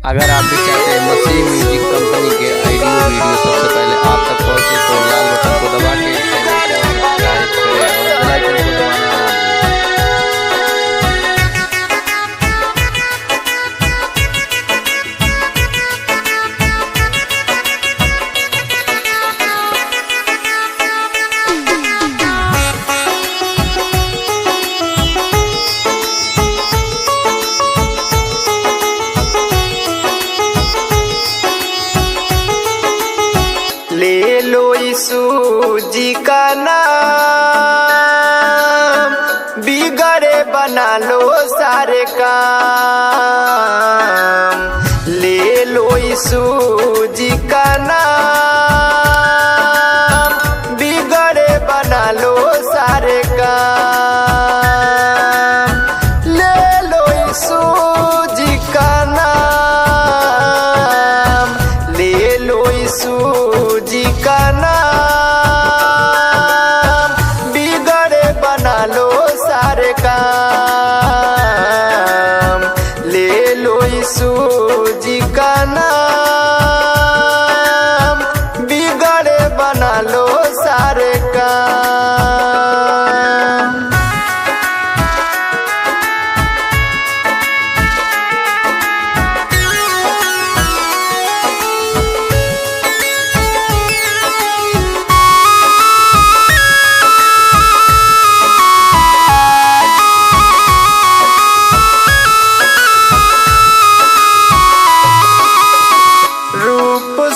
अगर आप भी चाहते हैं मसीह म्यूजिक कंपनी के ऑडियो वीडियो सबसे पहले आप तक पहुंचे तो लाल बटन को दबा के चैनल को सब्सक्राइब करें और बेल आइकन को दबाना ना भूलें। ले लो यीशु जी का नाम, बिगड़े बना लो सारे काम। ले लो यीशु जी का नाम, बिगड़े बना लो सारे काम। ले लो यीशु जी का नाम, ले लो यीशु जी का नाम, बिगड़े बना लो सारे काम। ले लो यीशु जी का नाम, बिगड़े बना लो सारे काम।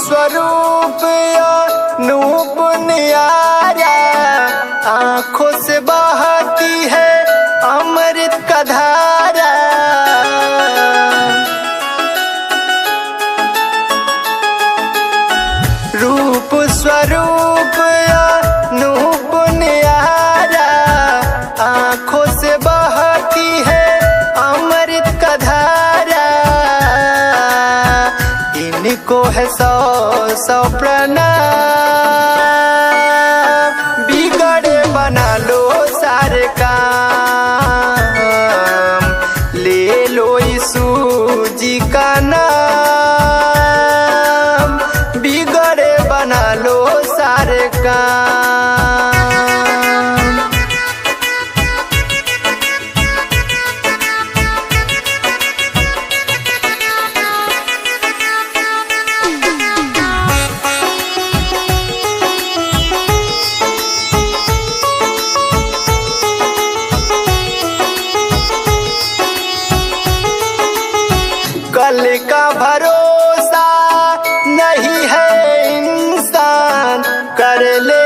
स्वरूप अनूप न्यारा, आंखों से बहती है अमृत का धारा। रूप स्वरूप अनूप न्यारा, आंखों से बहती है अमृत का धारा। इनको है सौ सौ प्रणाम, बिगड़े बना लो सारे काम। ले लो यीशु जी का नाम, बिगड़े बना लो सारे काम। कल का भरोसा नहीं है इंसान, कर ले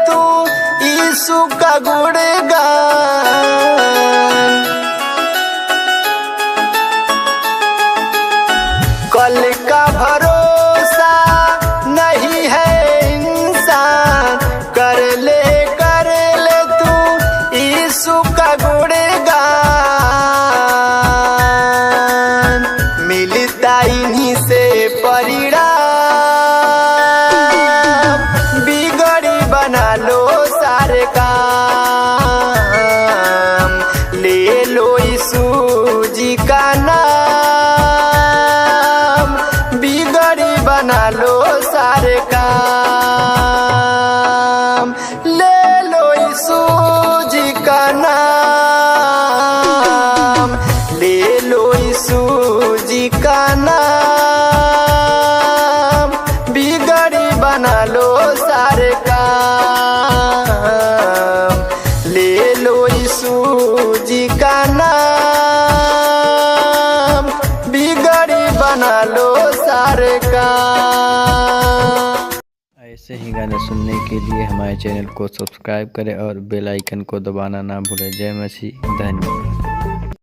तू यीशु का गुणगान। कल का भरोसा नहीं है इंसान, कर ले तू यीशु का गुणगान। मिलता इन्हीं से परिणाम, बिगड़ी बना लो सारे काम। ले लो यीशु जी का नाम, बिगड़ी बना लो सारे काम। ले लो यीशु जी का नाम, ले लो यीशु जी का नाम, बिगड़ी बना लो सारे काम। ले लो यीशु जी का नाम, बिगड़ी बना लो सारे काम। ऐसे ही गाने सुनने के लिए हमारे चैनल को सब्सक्राइब करें और बेल आइकन को दबाना ना भूलें। जय मसीह, धन्यवाद।